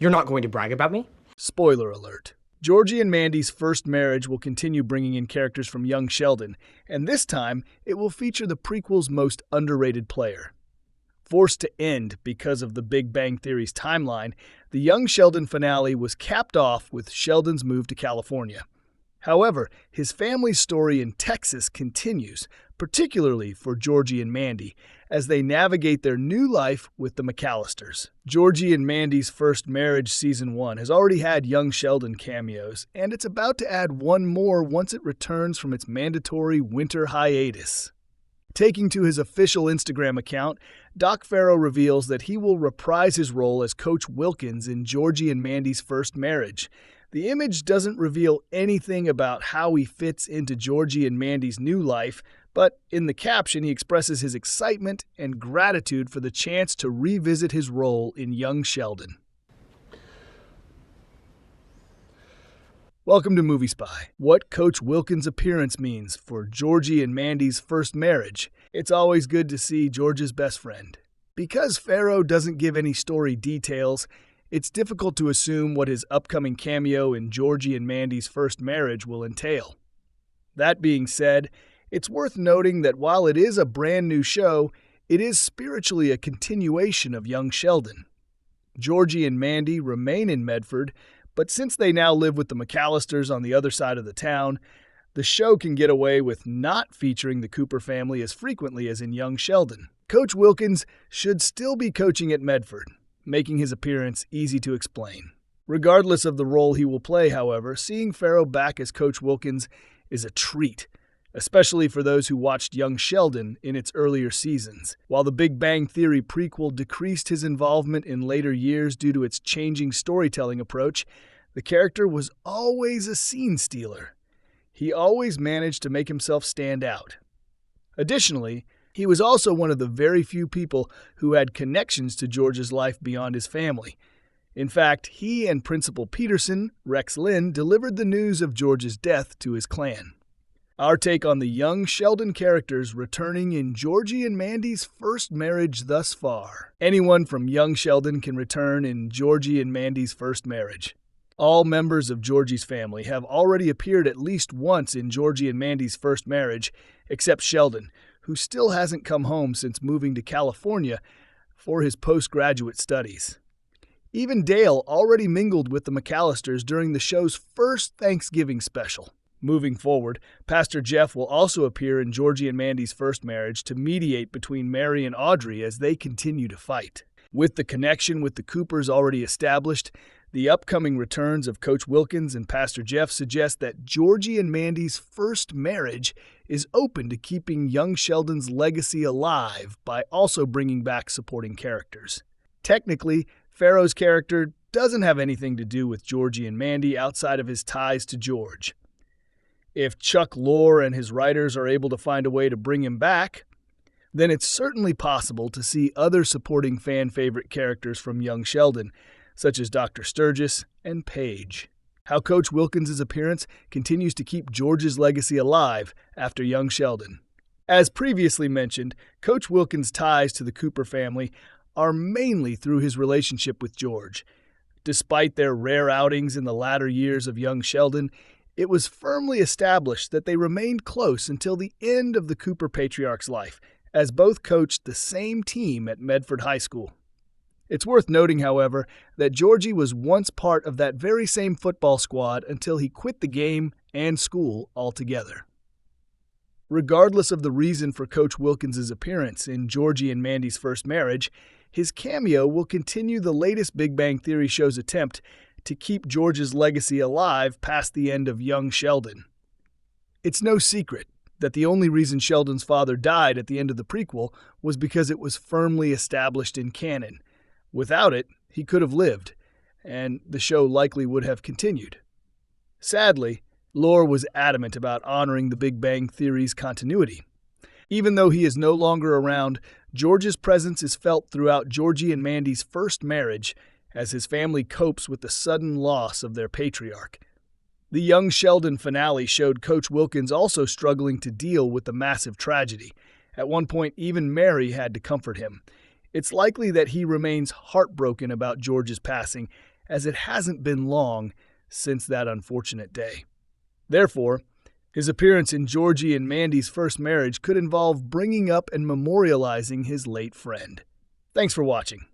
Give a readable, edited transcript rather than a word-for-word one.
You're not going to brag about me? Spoiler alert. Georgie and Mandy's first marriage will continue bringing in characters from Young Sheldon, and this time it will feature the prequel's most underrated player. Forced to end because of the Big Bang Theory's timeline, the Young Sheldon finale was capped off with Sheldon's move to California. However, his family's story in Texas continues, particularly for Georgie and Mandy, as they navigate their new life with the McAllisters. Georgie and Mandy's First Marriage Season 1 has already had Young Sheldon cameos, and it's about to add one more once it returns from its mandatory winter hiatus. Taking to his official Instagram account, Doc Farrow reveals that he will reprise his role as Coach Wilkins in Georgie and Mandy's First Marriage. The image doesn't reveal anything about how he fits into Georgie and Mandy's new life, but in the caption he expresses his excitement and gratitude for the chance to revisit his role in Young Sheldon. Welcome to Movie Spy. What Coach Wilkins' appearance means for Georgie and Mandy's first marriage. It's always good to see George's best friend. Because Farrow doesn't give any story details, it's difficult to assume what his upcoming cameo in Georgie and Mandy's first marriage will entail. That being said, it's worth noting that while it is a brand new show, it is spiritually a continuation of Young Sheldon. Georgie and Mandy remain in Medford, but since they now live with the McAllisters on the other side of the town, the show can get away with not featuring the Cooper family as frequently as in Young Sheldon. Coach Wilkins should still be coaching at Medford, making his appearance easy to explain. Regardless of the role he will play, however, seeing Farrow back as Coach Wilkins is a treat, especially for those who watched Young Sheldon in its earlier seasons. While the Big Bang Theory prequel decreased his involvement in later years due to its changing storytelling approach, the character was always a scene stealer. He always managed to make himself stand out. Additionally, he was also one of the very few people who had connections to George's life beyond his family. In fact, he and Principal Peterson, Rex Lynn, delivered the news of George's death to his clan. Our take on the Young Sheldon characters returning in Georgie and Mandy's first marriage thus far. Anyone from Young Sheldon can return in Georgie and Mandy's first marriage. All members of Georgie's family have already appeared at least once in Georgie and Mandy's first marriage, except Sheldon, who still hasn't come home since moving to California for his postgraduate studies. Even Dale already mingled with the McAllisters during the show's first Thanksgiving special. Moving forward, Pastor Jeff will also appear in Georgie and Mandy's first marriage to mediate between Mary and Audrey as they continue to fight. With the connection with the Coopers already established, the upcoming returns of Coach Wilkins and Pastor Jeff suggest that Georgie and Mandy's first marriage is open to keeping Young Sheldon's legacy alive by also bringing back supporting characters. Technically, Farrow's character doesn't have anything to do with Georgie and Mandy outside of his ties to George. If Chuck Lorre and his writers are able to find a way to bring him back, then it's certainly possible to see other supporting fan-favorite characters from Young Sheldon, such as Dr. Sturgis and Paige. How Coach Wilkins' appearance continues to keep George's legacy alive after Young Sheldon. As previously mentioned, Coach Wilkins' ties to the Cooper family are mainly through his relationship with George. Despite their rare outings in the latter years of Young Sheldon, it was firmly established that they remained close until the end of the Cooper patriarch's life, as both coached the same team at Medford High School. It's worth noting, however, that Georgie was once part of that very same football squad until he quit the game and school altogether. Regardless of the reason for Coach Wilkins' appearance in Georgie and Mandy's first marriage, his cameo will continue the latest Big Bang Theory show's attempt to keep George's legacy alive past the end of Young Sheldon. It's no secret that the only reason Sheldon's father died at the end of the prequel was because it was firmly established in canon. Without it, he could have lived, and the show likely would have continued. Sadly, Lorre was adamant about honoring the Big Bang Theory's continuity. Even though he is no longer around, George's presence is felt throughout Georgie and Mandy's first marriage as his family copes with the sudden loss of their patriarch. The Young Sheldon finale showed Coach Wilkins also struggling to deal with the massive tragedy. At one point, even Mary had to comfort him. It's likely that he remains heartbroken about George's passing, as it hasn't been long since that unfortunate day. Therefore, his appearance in Georgie and Mandy's first marriage could involve bringing up and memorializing his late friend. Thanks for watching.